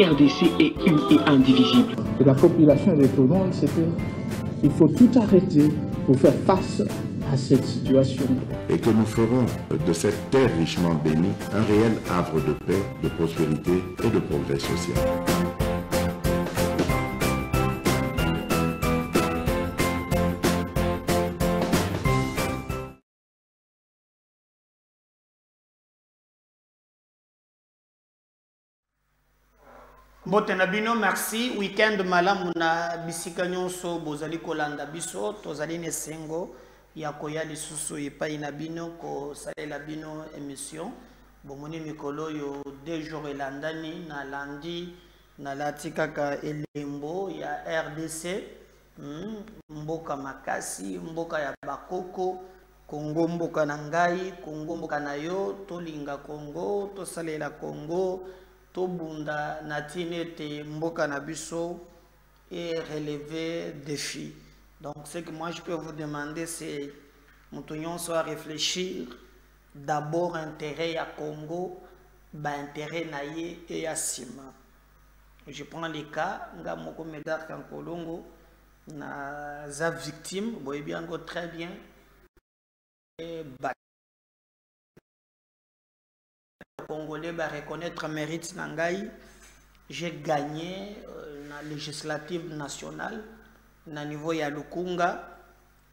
RDC est une et indivisible. Et la population est étonnante, c'est qu'il faut tout arrêter pour faire face à cette situation. Et que nous ferons de cette terre richement bénie un réel havre de paix, de prospérité et de progrès social. Botenabino, merci. Weekend malamu na bisika nyonso bozali kolanda biso tozali nesengo ya koya lisusu epai na bino ko salela bino émission bomoni mikolo yo 2 jours elandani na landi na lati kaka elembo ya RDC mboka makasi mboka ya bakoko Congo mboka na ngai Congo mboka na yo tolinga Congo tosalela Congo Tobunda natine te mboka na biso et relever défi. Donc ce que moi je peux vous demander c'est nous soit réfléchir d'abord intérêt à Congo, intérêt naie et à Sima. Je prends les cas nga moko medar kan kolongo na za victime boye bien très bien et Congolais va reconnaître mérite Nangaï. J'ai gagné la législative nationale na niveau ya Lukunga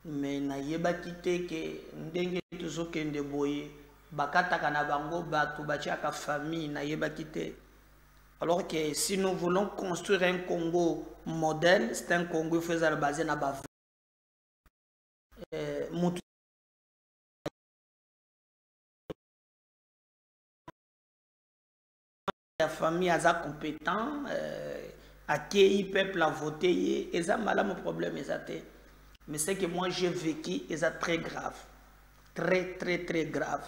mais na yeba quitté que ndenge toujours kende boye bakata kana bango batu bachaka famille na yeba quitté. Alors que si nous voulons construire un Congo modèle, c'est un Congo faisant basé na ba la famille a compétent, accueilli peuple à voter, et ça m'a mon problème exacté. Mais c'est que moi j'ai vécu, et ça très grave, très grave.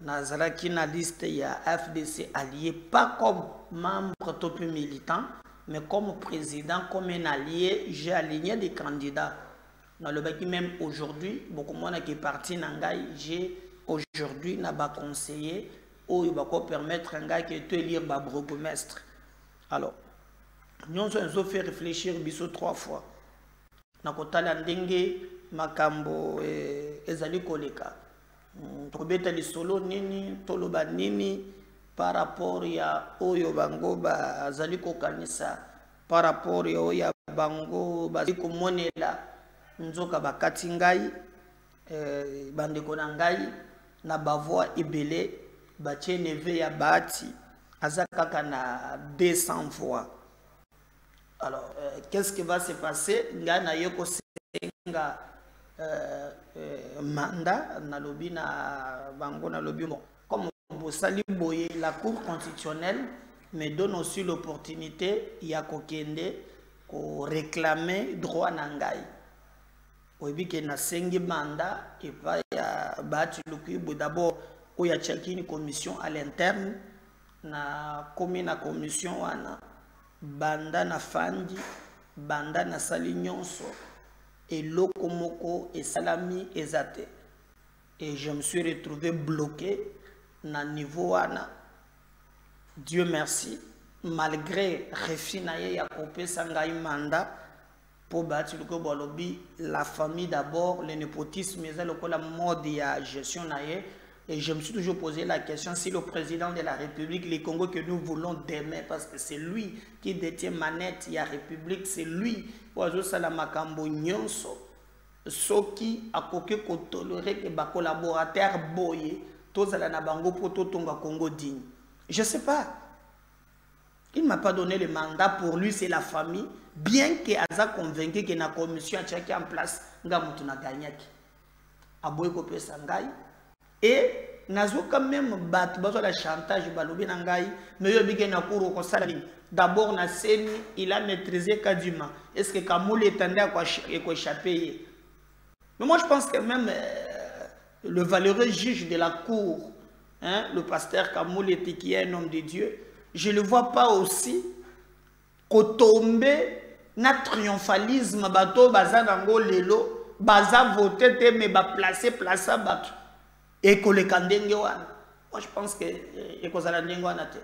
Nazara qui na liste il y a FDC allié, pas comme membre top militant, mais comme président, comme un allié, j'ai aligné des candidats. Dans le bac même aujourd'hui, beaucoup de monde qui est parti Nangaï, j'ai aujourd'hui n'a pas conseillé. Il va permettre un gars qui est élire le bourgmestre. Alors, nous avons fait réfléchir biso 3 fois. Nakotala ndenge makambo ezali koleka. Tobeta li solo nini, toloba nini par rapport ya oyo bango bazali kokanisa par rapport ya oyo bango bazali komonela nzoka bakati ngai bandeko na ngai na bavoix ebele Bache neve ya bati azakaka na 200 voix. Alors qu'est-ce qui va se passer? Ngana yoko senga mandat na lobby na bango na lobby bon comme Bosali Boye la Cour constitutionnelle me donne aussi l'opportunité ya kokende ko réclamer droit na ngai. Oyebi ke na sengi mandat et pas ya bati lukibu d'abord où il y a une commission à l'interne na commune na commission wana banda na fandi banda na sali nyonso et lokomoko et salami ezate et je me suis retrouvé bloqué na niveau wana. Dieu merci malgré refinaye ya kopé sangai mandat pour battre le bolobi la famille d'abord le népotisme mais la mode ya gestion naie. Et je me suis toujours posé la question si le président de la République, les Congo que nous voulons demain, parce que c'est lui qui détient manette, il y a République, c'est lui, oiseau salamakambo nyonso, soki a koke ko tolérer que ba collaborateur boye, tous à la bango pour tonga Congo digne. Je sais pas. Il m'a pas donné le mandat pour lui, c'est la famille, bien que Aza convaincu que la commission a checké en place, nga mutu na gagnaki. Aboye ko pesa ngai. Et nazo quand même battu la chantage balobi nangai mais yo bige na kuro ko salami d'abord na seni il a maîtrisé Kadima est-ce que Kamouli est à quoi échapper mais moi je pense que même le valeureux juge de la cour hein, le pasteur Kamouli qui est un homme de Dieu je le vois pas aussi ko tomber na triomphalisme bato baza nango lelo baza voter te mais ba placer bato. Et que le kandenge wana. Moi je pense que ekozala ndenge wana te.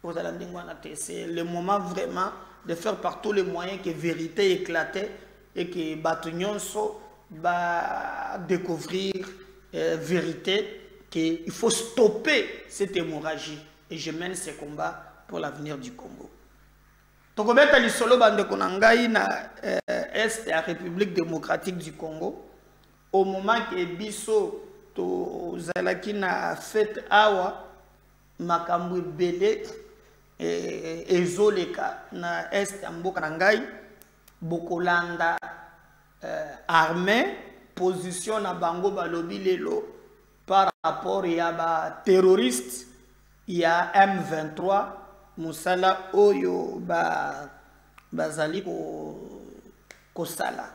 C'est le moment vraiment de faire par tous les moyens que vérité éclatait et que Batunyonso va découvrir vérité, qu'il faut stopper cette hémorragie. Et je mène ce combat pour l'avenir du Congo. Tokobeta lisolo bande konangai na est la République démocratique du Congo. Au moment que biso to zalaki na fête awa makambu belé ezoleka na est mboka nangai bokolanda armée position na bango balobi lelo par rapport ya ba terroriste ya M23 musala oyo bazali ko sala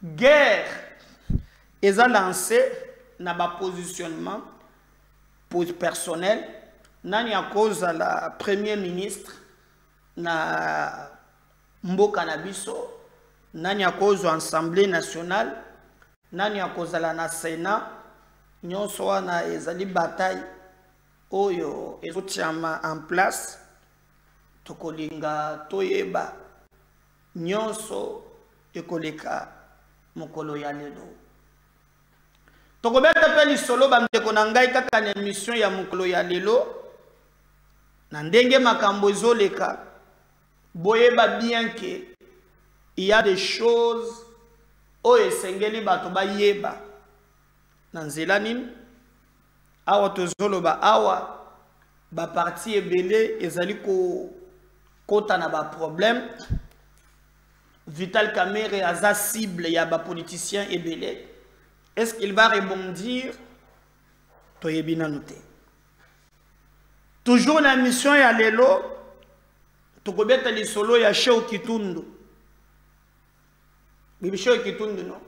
guerre eza lancé na ba positionnement personnel nani à cause de la premier ministre na mboka na biso nani à cause de l'Assemblée nationale nani à cause de la Sénat nyonso wana ezali bataille oyo ezotiama en place tokolinga toyeba nyonso ekoleka mokolo ya lelo tokobeta pe lisolo bandeko na ngai kaka na émission ya mokolo ya lelo na ndenge makambo ezoleka boyeba bien que il y a des choses oyo esengeli bato bayeba na nzela nini awa tozoloba awa ba parti ebele ezali ko kota na ba problème Vital Kamerhe aza cible ya ba politicien ebele. Est-ce qu'il va rebondir? Toyebi na noté. Toujours la mission ya lelo tokobeta lisolo ya Sheikh Kitundu. Bibi Sheikh Kitundu no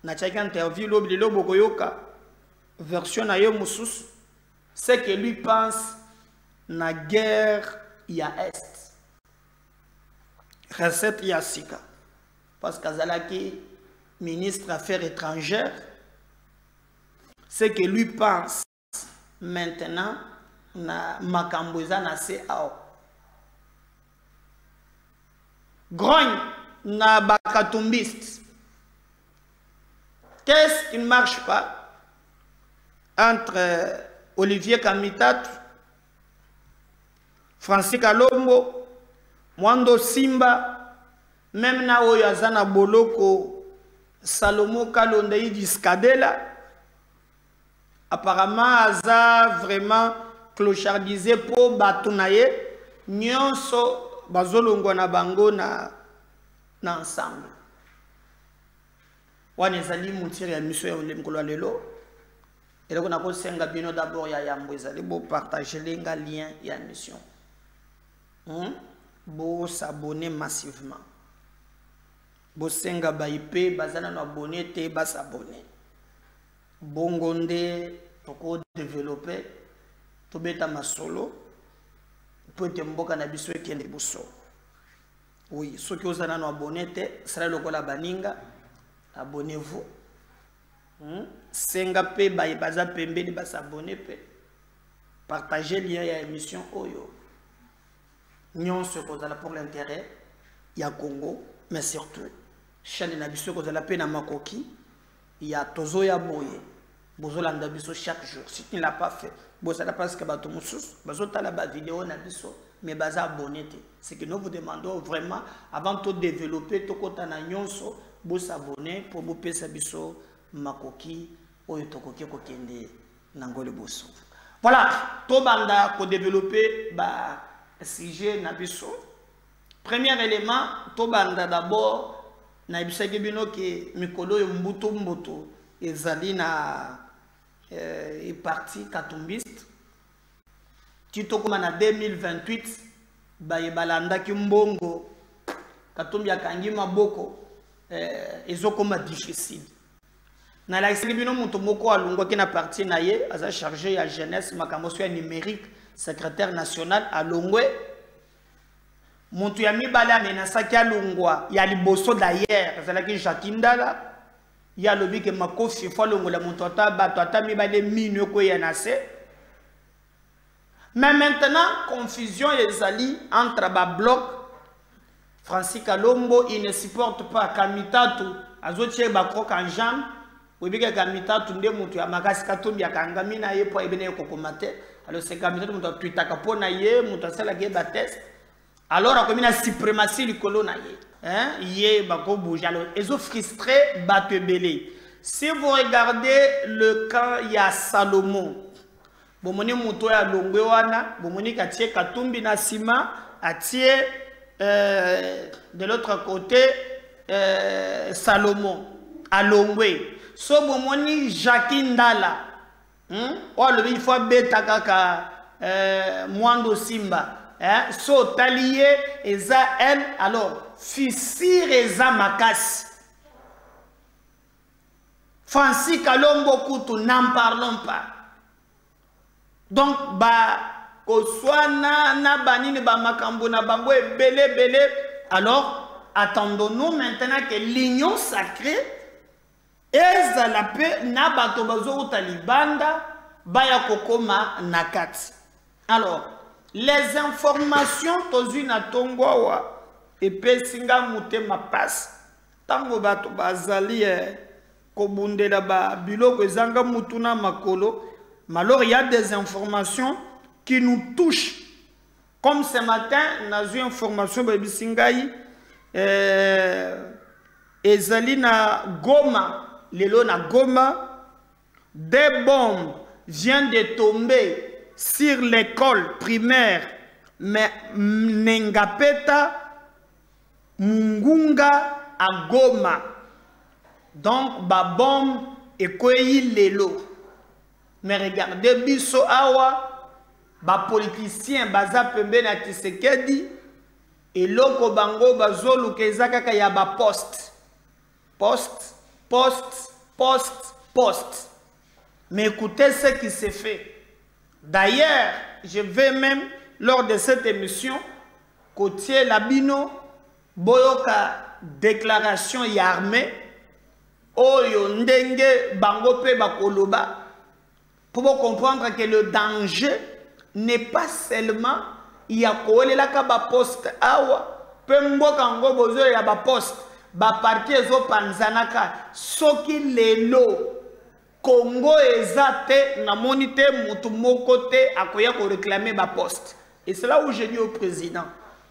na chaki interview lo bilelo bokoyoka version na yo mususu c'est que lui pense na guerre ya est recette ya sika parce qu'azalaki ministre affaires étrangères c'est que lui pense maintenant na makambo eza na CAO grogne na bakatumbiste. Qu'est-ce qui ne marche pas entre Olivier Kamitat, Francis Kalombo, Mwando Simba, même na Oyazana Boloko, Salomo Kalondei Diskadela? Apparemment, Aza vraiment clochardisé pour Batunaye, Nyonso, Bazolongo na Bango na ensemble. Wanezali mutiri ya mission ya ulemkolo lelo. Et donc on a senga bino d'abord ya yambo ezali bo partager lenga lien ya mission. Bo s'abonner massivement. Bo senga ba IP bazana no abonner te ba s'abonner. Bongonde toko développer to beta masolo peut te mboka na biso ekende buso. Oui, ceux qui osana no abonner te sera lokola baninga. Abonnez-vous. Senga pe baza pembe ni ba s'abonner pe. Partagez lien ya émission oyo. Nyon se kozala pour l'intérêt ya Congo, mais surtout chaîne na biso kozala pe na makoki ya tozo ya boye. Bozolanda biso chaque jour. Si tu ne l'as pas fait, bozala parce que bato mususu bazotala ba vidéo na biso mais baza abonné te. C'est que nous vous demandons vraiment avant de développer to kota na nyonso vous s'abonner pour vous payer sa biso makoki oyo tokoki ko kende nangole boso. Voilà, to banda ko développer ba sujet na biso. Premier élément, to banda d'abord na bisaki bino ke mikolo yo mbuto ezali na parti katumbiste. Tito kuma na 2028 ba yebalanda ki mbongo katumbi akangi maboko ezokoma difficile. Na la bino muto moko alungwa ki na parti na ye aza chargé ya jeunesse makamoso ya numérique secrétaire national alongwe mutu ya mibala amenasaki alungwa ya liboso d'ailleurs azalaki Jakindala ya lobi ke makofi fo alongola mutu ata bato ata mibale mino ko ya nase Mais maintenant, confusion et ali entre les blocs. Francis Kalombo, il ne supporte pas Kamitatu. Azotie Bakrok en jambe. Oui, bien que Kamitatu, nde mutu ya makasi katumbi ya kangamina ye po ebene kokomate. Alors c'est Kamitatu mutu tuitaka po na ye, mutu asala ge ba test. Alors a commis la suprématie du colon na ye. Hein, ye bako bouge. Alors ils ont frustré battu belé. Si vous regardez le camp, il y a Salomon. Bomoni muto ya longwe wana, bomoni katie katumbi na sima, atie de l'autre côté Salomon à longwe. So bomoni Jakindala. Oh le il faut beta kaka Mwando Simba. So talié eza elle alors fissir eza makasi. Francis Kalombo Koutou, n'en parlons pas. Donc, alors, attendons-nous maintenant que l'union sacrée est la paix na batobazo ou talibanda baya kokoma nakati. Alors, les informations tozuna tongwawa et pesinga mute ma passe. Tango bato bazali kobundela ba biloko ezanga mutuna makolo. Mais alors, il y a des informations qui nous touchent. Comme ce matin, on a eu une information de Bisingaï. Ezali na Goma. Lelo na Goma. Des bombes viennent de tomber sur l'école primaire. Mais Nengapeta, Mungunga à Goma. Donc, ba bombe et koyi lelo. Mais regardez, biso awa, ba politicien, baza pembe na Tshisekedi, et loko bango bazolu kezaka ka ya ba poste. Poste, poste, poste, poste. Mais écoutez ce qui s'est fait. D'ailleurs, je vais même, lors de cette émission, côtier Labino, boyoka déclaration yarmé, oyo ndenge bango pe bakoloba, pour comprendre que le danger n'est pas seulement il y a la kaba poste awa pembo kango bozo ya ba poste ba parti ezo panzanaka soki lelo Congo ezate na monite mutu moko te akoya ko réclamer ba poste. Et c'est là où je dis au président,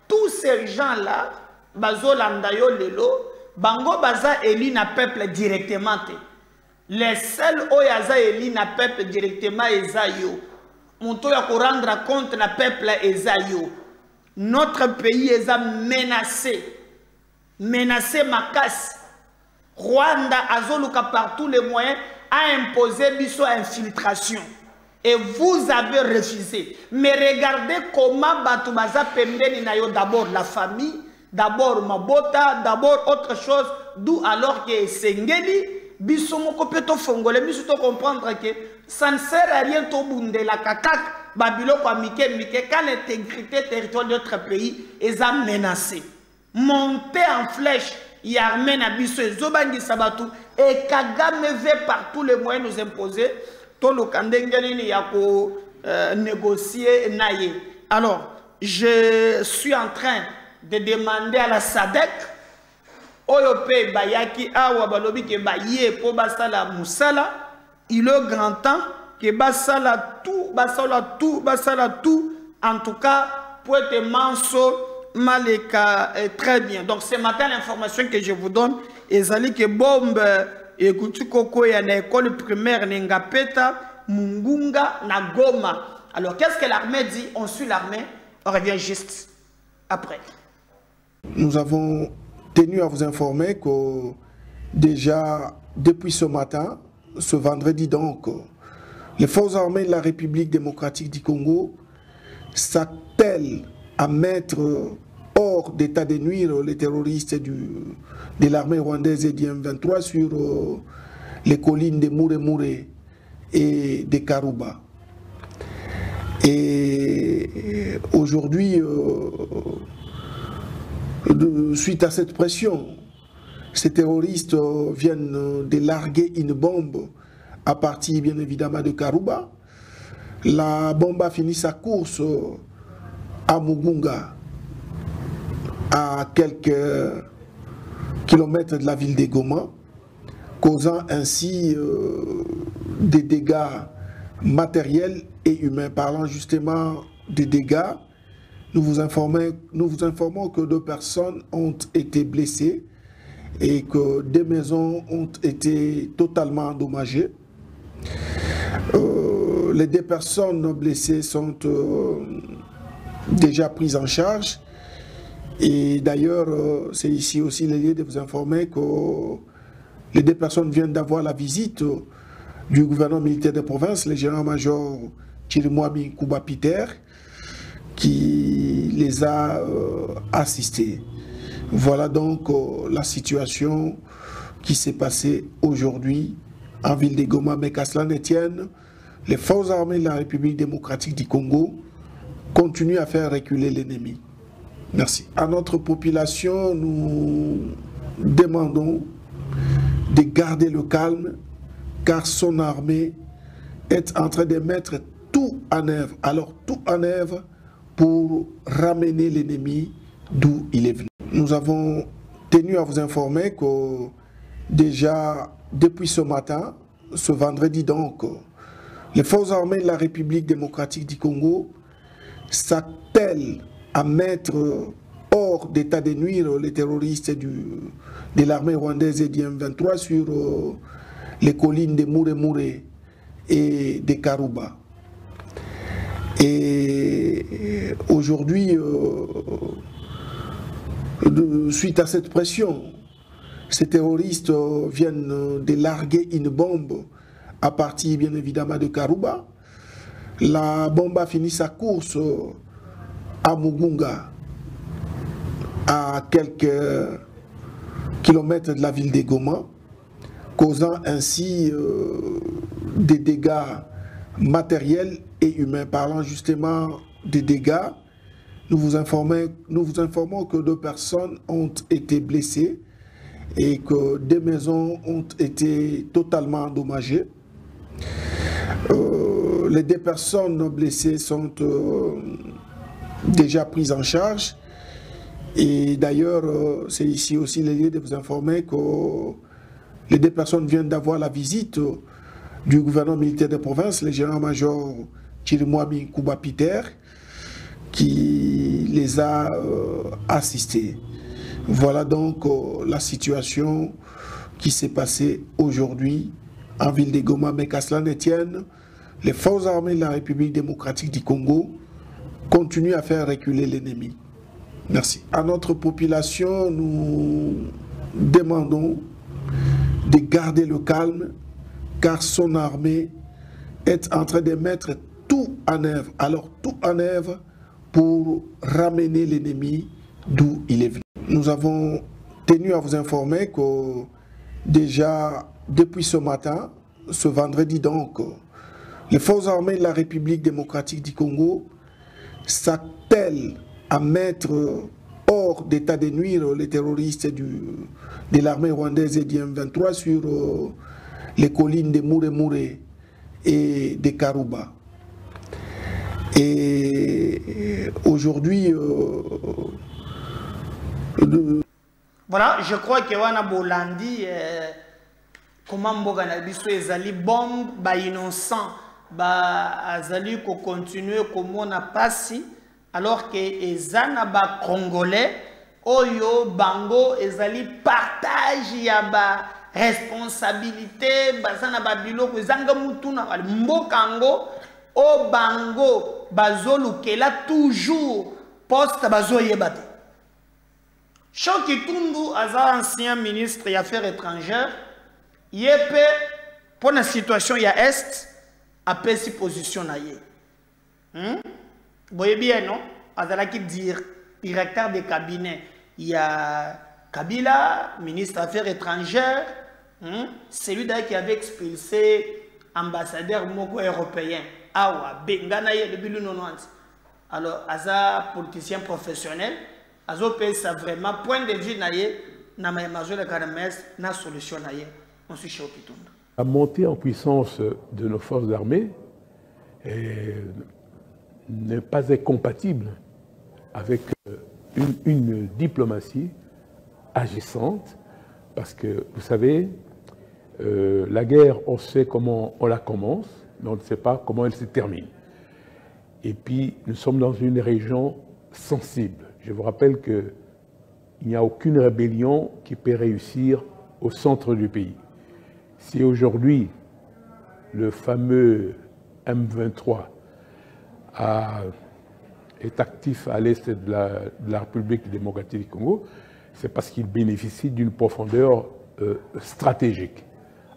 tous ces gens là bazo landa yo lelo bango baza élu na peuple directement te. Les seuls oyaza eli na peuple directement ezayo. Monto ya ko rendre compte na peuple ezayo. Notre pays est menacé. Menacé makas. Rwanda azoluka par tous les moyens a imposé biso infiltration. Et vous avez refusé. Mais regardez comment Batoubaza Pembeni na yo d'abord la famille, d'abord Mabota, d'abord autre chose, d'où alors que Sengeli biso moko peto fongole biso to comprendre que ça ne sert à rien to bundela kakak babilo kwa mike quand l'intégrité territoriale de notre pays est menacée. Monter en flèche yarmé na biso ezobangi sabatu et Kagame veut par tous les moyens nous imposer to lo kandengeli ya ko négocier naye. Alors je suis en train de demander à la SADC Oyope bayaki awa balobi ke baye po basala musala, il est grand temps que basala tout en tout cas pour être manso maleka très bien. Donc ce matin l'information que je vous donne ezali que bombe ekuti koko ya na école primaire Nengapeta Mungunga na Goma. Alors qu'est-ce que l'armée dit? On suit l'armée, on revient juste après. Nous avons tenu à vous informer que déjà depuis ce matin, ce vendredi donc, les forces armées de la République démocratique du Congo s'attellent à mettre hors d'état de nuire les terroristes de l'armée rwandaise et du M23 sur les collines de Muremure et de Karuba. Et aujourd'hui, suite à cette pression, ces terroristes viennent de larguer une bombe à partir bien évidemment de Karuba. La bombe a fini sa course à Mugunga, à quelques kilomètres de la ville de Goma, causant ainsi des dégâts matériels et humains. Parlant justement des dégâts, nous vous informons que 2 personnes ont été blessées et que des maisons ont été totalement endommagées. Les 2 personnes blessées sont déjà prises en charge. Et d'ailleurs, c'est ici aussi le lieu de vous informer que les 2 personnes viennent d'avoir la visite du gouverneur militaire de province, le général-major Chirimwami Kuba Peter, qui les a assistés. Voilà donc la situation qui s'est passée aujourd'hui en ville de Goma. Mais qu'à cela ne tienne, les forces armées de la République démocratique du Congo continuent à faire reculer l'ennemi. Merci. À notre population, nous demandons de garder le calme, car son armée est en train de mettre tout en œuvre. Alors tout en œuvre pour ramener l'ennemi d'où il est venu. Nous avons tenu à vous informer que déjà depuis ce matin, ce vendredi donc, les forces armées de la République démocratique du Congo s'attellent à mettre hors d'état de nuire les terroristes de l'armée rwandaise et du M23 sur les collines de Mure et de Karuba. Et aujourd'hui, suite à cette pression, ces terroristes viennent de larguer une bombe à partir bien évidemment de Karuba. La bombe a fini sa course à Mugunga, à quelques kilomètres de la ville de Goma, causant ainsi des dégâts matériels et humains. Parlant justement des dégâts, nous vous informons que 2 personnes ont été blessées et que des maisons ont été totalement endommagées. Les 2 personnes blessées sont déjà prises en charge. Et d'ailleurs, c'est ici aussi le lieu de vous informer que les 2 personnes viennent d'avoir la visite du gouverneur militaire de province, le général-major Chirimwami Kuba Peter, qui les a assistés. Voilà donc la situation qui s'est passée aujourd'hui en ville de Goma. Mais qu'à cela ne tienne, les forces armées de la République démocratique du Congo continuent à faire reculer l'ennemi. Merci. À notre population, nous demandons de garder le calme, car son armée est en train de mettre tout en œuvre. Alors tout en œuvre pour ramener l'ennemi d'où il est venu. Nous avons tenu à vous informer que déjà depuis ce matin, ce vendredi donc, les forces armées de la République démocratique du Congo s'attellent à mettre hors d'état de nuire les terroristes de l'armée rwandaise et du M23 sur les collines de Mure et de Karuba. Et aujourd'hui, voilà, je crois que wana bolandi comment mboka na biso ezali bombe ba innocent ba azali ko continuer komona pasi alors que ezana ba congolais oyo bango ezali partage ya ba responsabilité bazana ba biloko ezanga mutuna mboka ngo o bango bazolukela toujours poste bazoyeba te. Choki Tundu, ancien ministre des Affaires étrangères, il pour la situation ya Est, a pris position na ye. Vous voyez bien, non? Azala qui dire directeur de cabinet, il y a Kabila, ministre des Affaires étrangères, celui d'ailleurs qui avait expulsé ambassadeur moko européen. Awa, Bengana ye le bilu 90. Alors, Aza politicien professionnel. Azo ça vraiment point de vue naie na maison de Karames na solution naie on suit chez Okitundu. La montée en puissance de nos forces armées n'est pas incompatible avec une diplomatie agissante, parce que, vous savez, la guerre, on sait comment on la commence, mais on ne sait pas comment elle se termine. Et puis, nous sommes dans une région sensible. Je vous rappelle qu'il n'y a aucune rébellion qui peut réussir au centre du pays. Si aujourd'hui, le fameux M23 est actif à l'est de la République démocratique du Congo, c'est parce qu'il bénéficie d'une profondeur stratégique,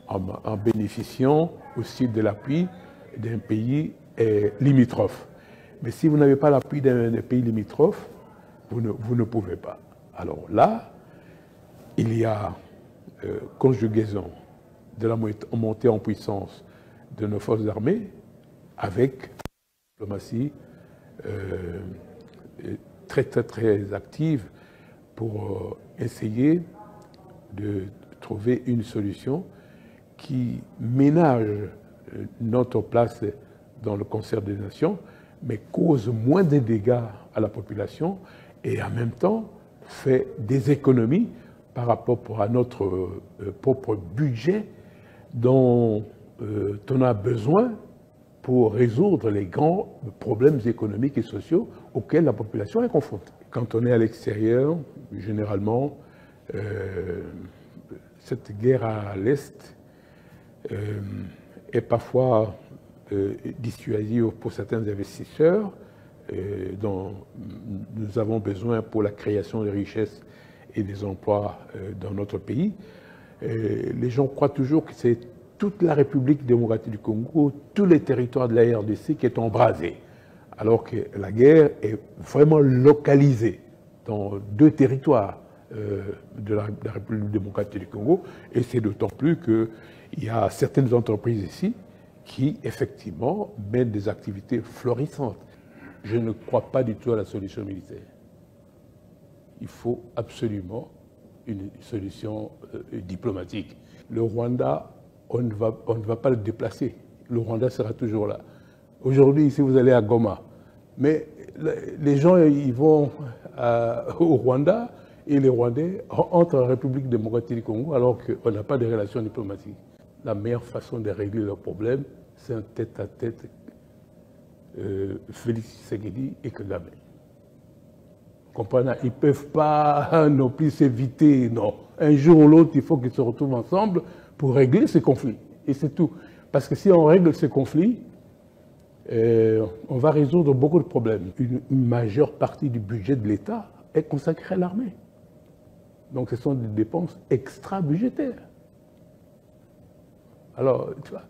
en bénéficiant aussi de l'appui d'un pays limitrophe. Mais si vous n'avez pas l'appui d'un pays limitrophe, vous ne pouvez pas. Alors là, il y a conjugaison de la montée en puissance de nos forces armées avec une diplomatie très active pour essayer de trouver une solution qui ménage notre place dans le concert des nations, mais cause moins de dégâts à la population et en même temps fait des économies par rapport à notre propre budget dont on a besoin pour résoudre les grands problèmes économiques et sociaux auxquels la population est confrontée. Quand on est à l'extérieur, généralement, cette guerre à l'Est est parfois dissuasive pour certains investisseurs dont nous avons besoin pour la création de richesses et des emplois dans notre pays. Les gens croient toujours que c'est toute la République démocratique du Congo, tous les territoires de la RDC qui est embrasé, alors que la guerre est vraiment localisée dans 2 territoires de la République démocratique du Congo, et c'est d'autant plus qu'il y a certaines entreprises ici qui, effectivement, mènent des activités florissantes. Je ne crois pas du tout à la solution militaire. Il faut absolument une solution diplomatique. Le Rwanda, on ne va pas le déplacer. Le Rwanda sera toujours là. Aujourd'hui, si vous allez à Goma, mais les gens ils vont au Rwanda et les Rwandais entrent en République démocratique du Congo alors qu'on n'a pas de relations diplomatiques. La meilleure façon de régler leurs problèmes, c'est un tête-à-tête Félix Tshisekedi et Kagame. Comprenez? Ils ne peuvent pas non plus s'éviter, non. Un jour ou l'autre, il faut qu'ils se retrouvent ensemble pour régler ces conflits. Et c'est tout. Parce que si on règle ces conflits, on va résoudre beaucoup de problèmes. Une majeure partie du budget de l'État est consacrée à l'armée. Donc ce sont des dépenses extra-budgétaires. Alors, tu vois,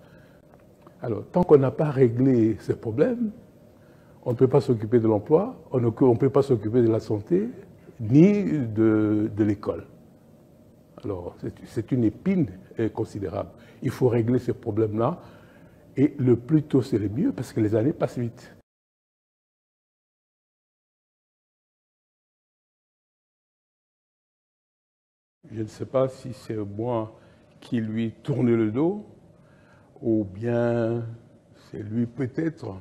tant qu'on n'a pas réglé ces problèmes, on ne peut pas s'occuper de l'emploi, on ne peut pas s'occuper de la santé, ni de l'école. Alors, c'est une épine considérable. Il faut régler ces problèmes-là, et le plus tôt c'est le mieux, parce que les années passent vite. Je ne sais pas si c'est moi qui lui tourne le dos, ou bien c'est lui peut-être,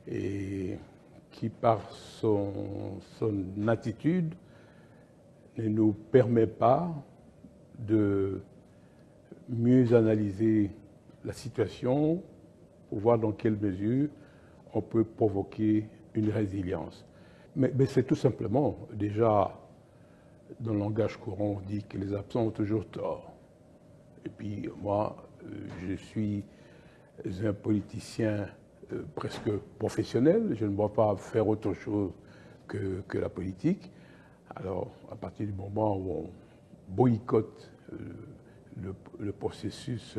et qui par son attitude ne nous permet pas de mieux analyser la situation pour voir dans quelle mesure on peut provoquer une résilience. Mais c'est tout simplement, déjà, dans le langage courant, on dit que les absents ont toujours tort. Et puis moi, je suis un politicien presque professionnel, je ne vois pas faire autre chose que la politique. Alors, à partir du moment où on boycotte le processus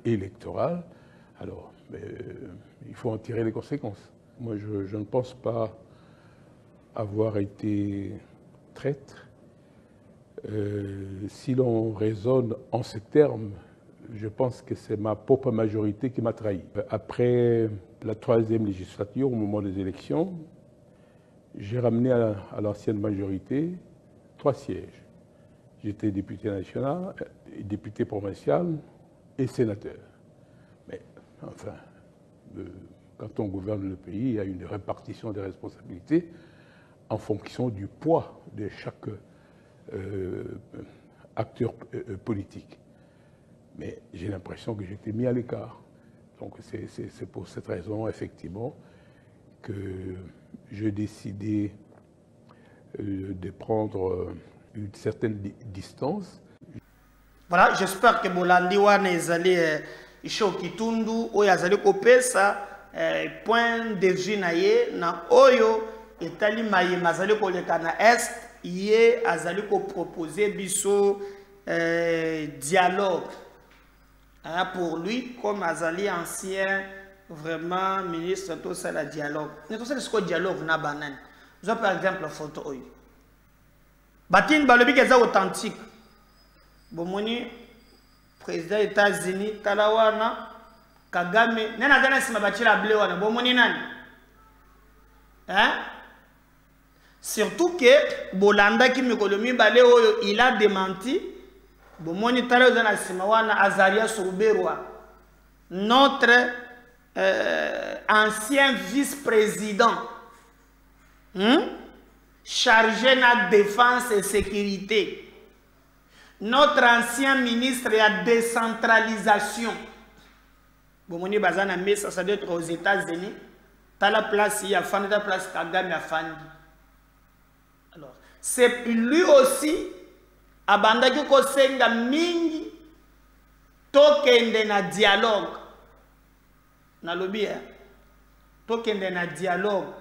électoral, alors il faut en tirer les conséquences. Moi, je ne pense pas avoir été traître. Si l'on raisonne en ces termes, je pense que c'est ma propre majorité qui m'a trahi. Après la 3e législature, au moment des élections, j'ai ramené à l'ancienne majorité 3 sièges. J'étais député national, député provincial et sénateur. Mais enfin, quand on gouverne le pays, il y a une répartition des responsabilités en fonction du poids de chaque acteur politique. Mais j'ai l'impression que j'étais mis à l'écart. Donc c'est pour cette raison, effectivement, que j'ai décidé de prendre une certaine distance. Voilà, j'espère que Bolandi wana ezali isho kitundu oyo azali kopesa point de vue na ye na oyo etali maye mazali koleka na est ye azali ko proposer biso dialogue. Pour lui, comme azali ancien vraiment ministre tout ça la dialogue. Mais tout ça c'est quoi dialogue na banane. Vous avez par exemple la photo oyo. Batin balobi keza authentique. Bomoni président des États-Unis Talawana Kagame nena dana sima bachira blé wana bomoni nani hein surtout que Bolanda ki mikolomi balé oyo il a démenti bomoni tala dana sima wana Azaria Souberwa notre ancien vice-président chargé de la défense et sécurité. Notre ancien ministre de la décentralisation. Bomoni bazana mais ça doit être aux États-Unis. T'as la place il y a fan de place Kagame a fan. Alors, c'est lui aussi abandaki ko senga mingi tokende na dialogue. Na lobby tokende na dialogue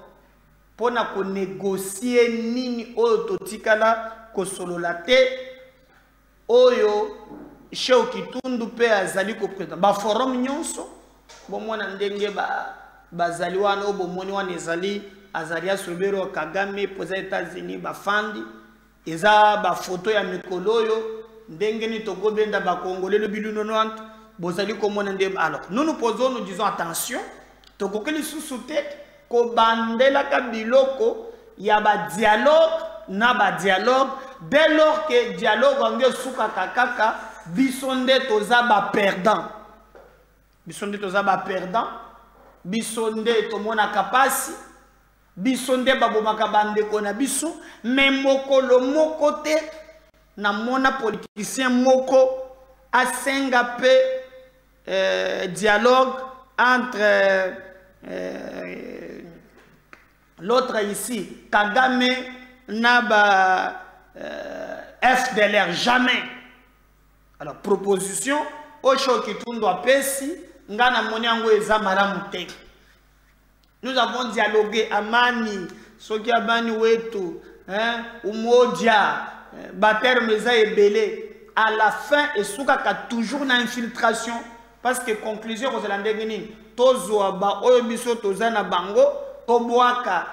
pona ko négocier nini oyo totikala ko solola te. Oyo Cheo Kitundu pe azali ko président ba forum nyonso bomona ndenge bazali wana obomoni wana ezali Azaria Souberwa Kagame poza États-Unis ba fandi eza ba photo ya mikolo oyo ndenge ni tokobenda ba congolais le bilu 90 bozali komona ndenge. Alors nous posons, nous disons attention tokokeli susute ko bandela ka biloko ya ba dialogue na ba dialogue. Dès lors que dialogue ange suka kakaka bisonde toza ba perdant. Bisonde toza ba perdant. Bisonde tomona kapasi. Bisonde babomaka bandeko na biso. Mais mokolo moko te na mona politicien moko asenga pe dialogue entre l'autre ici Kagame na FDLR, jamais. Alors proposition au Cheo Kitundu apesi ngana moni yango eza malamu te. Nous avons dialogué amani soki abani wetu umoja baterme eza ebele à la fin et soukaka toujours na infiltration parce que conclusion ko zela ndenge nini tozwa ba oyo biso toza na bango tobwaka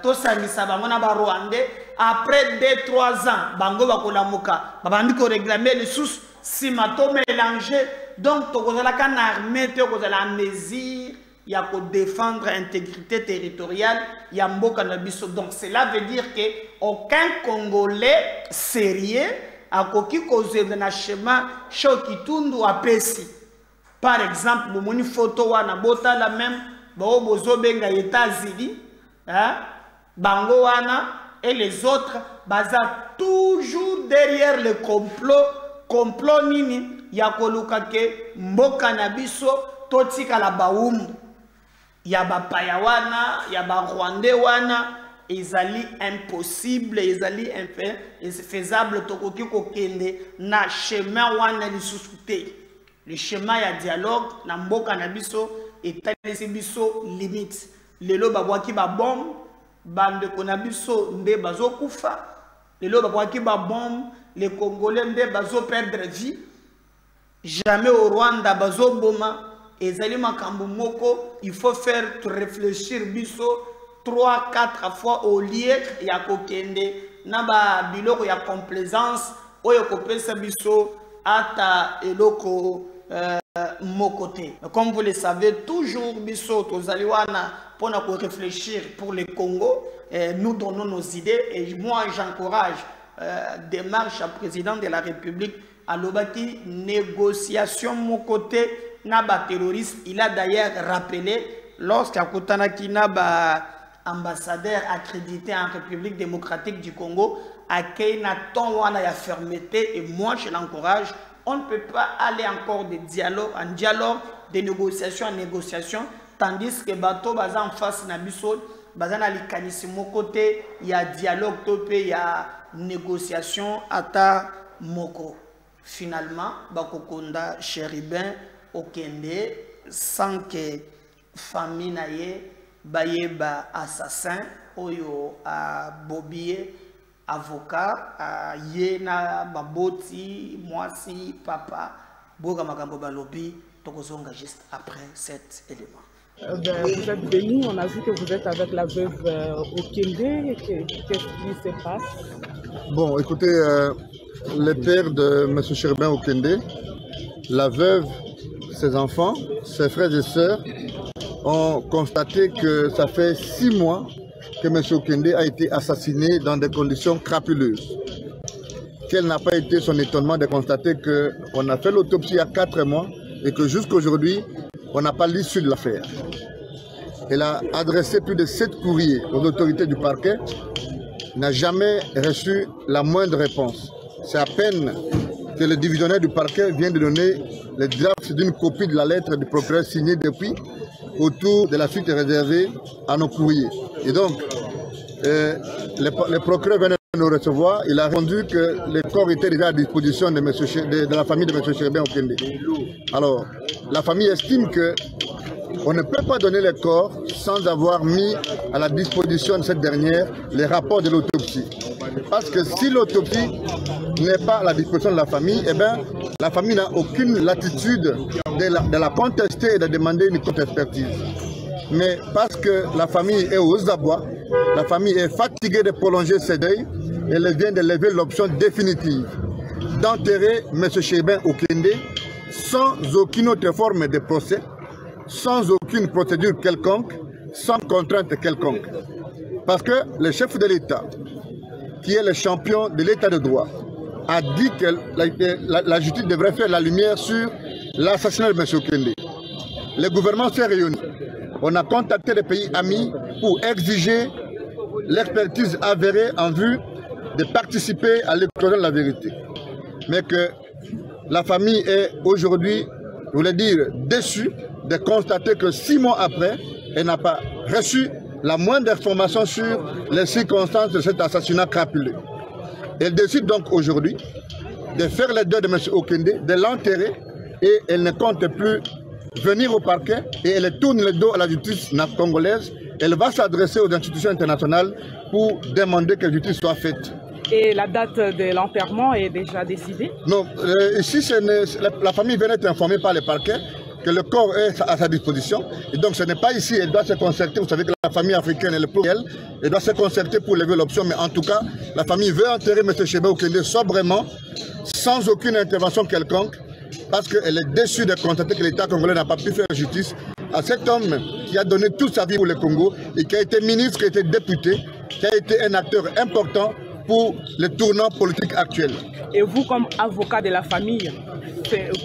tosangisa bango na ba Rwandais après 2-3 ans bango bakolamuka babandi ko réclamer les sous si mato mélanger donc tokozala kan armée te kozala mesure ya ko défendre intégrité territoriale ya mboka na biso. Donc cela veut dire que aucun Congolais sérieux akoki kozela na schéma Cheo Kitundu apesi. Par exemple bomoni photo wana botala même bao bozobenga États-Unis bango wana et les autres baza toujours derrière le complot nini ya koluka ke mboka na biso totika la baumu ya bapaya wana ya ba Rwandais wana ezali impossible ezali infaisable tokoki kokende na chemin wana lisusu te. Le chemin ya dialogue na mboka na biso etalisi biso limite. Lelo babwaki ba bombe bande konabiso nde bazokufa. Lelo babwaki ba bombe les Congolais nde bazo perdre vie. Jamais au Rwanda bazo boma ezali makambo moko il faut faire réfléchir biso 3-4 fois au lieu ya kokende na ba biloko ya complaisance oyo kopesa biso ata eloko mokoté. Comme vous le savez, toujours biso tozali wana pona ko réfléchir pour le Congo. Nous donnons nos idées et moi j'encourage démarche à président de la République à l'obati négociation mokoté Naba terroriste. Il a d'ailleurs rappelé, lorsqu'Akutanaki Naba ambassadeur accrédité en République démocratique du Congo, à Keinaton wana ya fermeté, et moi je l'encourage. On ne peut pas aller encore de dialogue en dialogue, de négociation en négociation, tandis que bateau baza en face nabiso, baza na likanisimo côté, il y a dialogue topé, il y a négociation ata moko. Finalement, bakokonda Chéribin Okende sans que famille naye baye ba assassin oyo a bobie avocat a yena baboti mwasi papa boga makambo balobi tokozonga juste après cet élément. Vous êtes venu, on a vu que vous êtes avec la veuve Okende. Qu'est-ce qui se passe? Bon, écoutez, le père de M. Chéribin Okende, la veuve, ses enfants, ses frères et sœurs ont constaté que ça fait 6 mois que M. Okende a été assassiné dans des conditions crapuleuses. Quel n'a pas été son étonnement de constater qu'on a fait l'autopsie il y a 4 mois et que jusqu'à aujourd'hui, on n'a pas l'issue de l'affaire. Elle a adressé plus de 7 courriers aux autorités du parquet, n'a jamais reçu la moindre réponse. C'est à peine que le divisionnaire du parquet vient de donner le draft d'une copie de la lettre du procureur signée depuis autour de la suite réservée à nos courriers. Et donc, le procureur vient de nous recevoir, il a rendu que le corps était déjà à disposition de la famille de M. Chéribin Okende. Alors, la famille estime que on ne peut pas donner le corps sans avoir mis à la disposition de cette dernière les rapports de l'autopsie. Parce que si l'autopsie n'est pas à la disposition de la famille, eh bien, la famille n'a aucune latitude de la contester et de demander une contre-expertise. Mais parce que la famille est aux abois, la famille est fatiguée de prolonger ses deuils, elle vient de lever l'option définitive d'enterrer M. Chéribin Okende sans aucune autre forme de procès, sans aucune procédure quelconque, sans contrainte quelconque. Parce que le chef de l'État, qui est le champion de l'État de droit, a dit que la justice devrait faire la lumière sur l'assassinat de M. Okende. Le gouvernement s'est réuni. On a contacté les pays amis pour exiger l'expertise avérée en vue de participer à l'éclosion de la vérité. Mais que la famille est aujourd'hui, je voulais dire, déçue de constater que 6 mois après, elle n'a pas reçu la moindre information sur les circonstances de cet assassinat crapuleux. Elle décide donc aujourd'hui de faire le deuil de M. Okende, de l'enterrer, et elle ne compte plus venir au parquet, et elle tourne le dos à la justice congolaise. Elle va s'adresser aux institutions internationales pour demander que la justice soit faite. Et la date de l'enterrement est déjà décidée? Non, ici la famille vient d'être informée par le parquet que le corps est à sa disposition. Et donc ce n'est pas ici, elle doit se concerter. Vous savez que la famille africaine est le pluriel. Elle doit se concerter pour lever l'option. Mais en tout cas, la famille veut enterrer M. Chéribin Okende sobrement, sans aucune intervention quelconque, parce qu'elle est déçue de constater que l'État congolais n'a pas pu faire justice à cet homme qui a donné toute sa vie pour le Congo et qui a été ministre, qui a été député, qui a été un acteur important pour le tournant politique actuel. Et vous, comme avocat de la famille,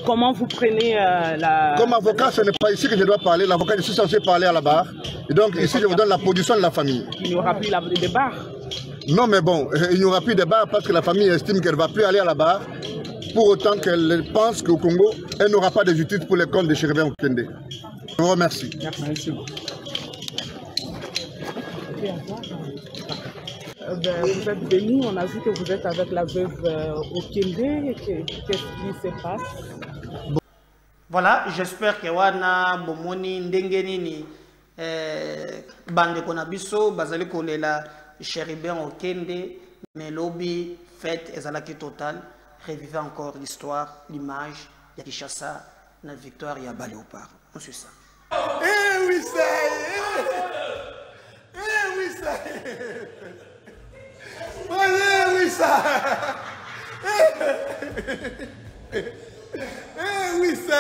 comment vous prenez la... Comme avocat, ce n'est pas ici que je dois parler. L'avocat, je suis censé parler à la barre. Et donc ici, je vous donne la position de la famille. Il n'y aura plus de barre? Non, mais bon, il n'y aura plus de barre parce que la famille estime qu'elle ne va plus aller à la barre. Pour autant qu'elle pense qu'au Congo, elle n'aura pas de justice pour les comptes de Chéribin Okende. Je vous remercie. Merci. Vous êtes venu, on a vu que vous êtes avec la veuve Okende. Qu'est-ce qui se passe? Voilà, j'espère que wana bomoni ndenge nini bande konabiso bazali kolela Chéribin Okende, mais lobby fête ezalaki total. Revivez encore l'histoire, l'image, il y a Kinshasa, la victoire, il y a Baléopard. On suit ça. Eh oui, ça eh oui, ça eh oui, ça eh oui, ça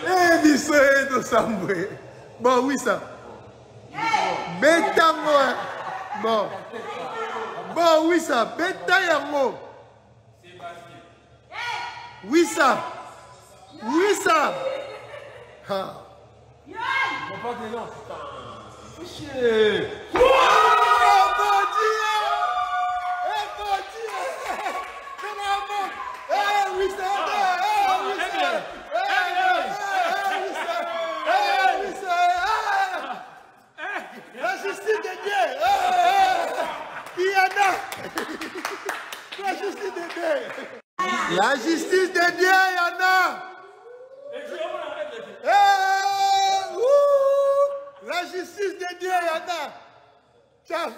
eh biso eto sambwe. Bon, oui, ça. Beta moi. Bon, oui, ça, bêta yango. Oui, ça. Oui, ça. Ah. Papa, non, putain. Chier. Oh, mon Dieu. Eh, mon Dieu. C'est vraiment. Eh, oui, ça. Eh, oui, ça. La justice de Dieu. Il y en a. La justice de Dieu. La justice de Dieu, il y en a. La justice de Dieu, il y en a. Tiens.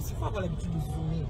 Il faut avoir l'habitude de zoomer.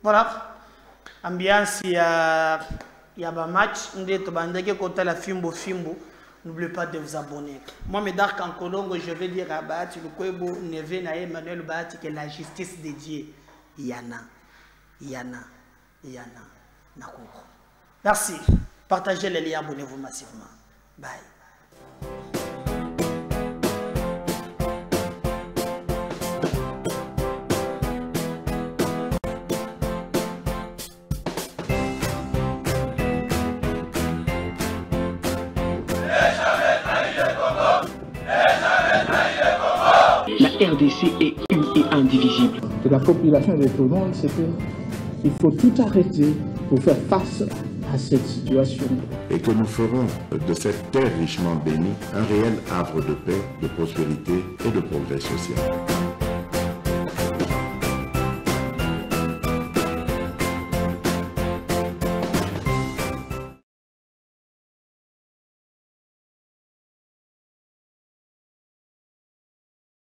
Voilà. Ambiance, il y a un match. N'oubliez pas de vous abonner. Moi, Médard Kankolongo, je vais dire à Bahati Lukwebo, Neve na Emmanuel Bahati, que la justice de Dieu, Yana. Merci. Partagez les liens, abonnez-vous massivement. Bye. La RDC est une et indivisible. De la population de tout le monde, c'est qu'il faut tout arrêter pour faire face à cette situation. Et que nous ferons de cette terre richement bénie un réel havre de paix, de prospérité et de progrès social.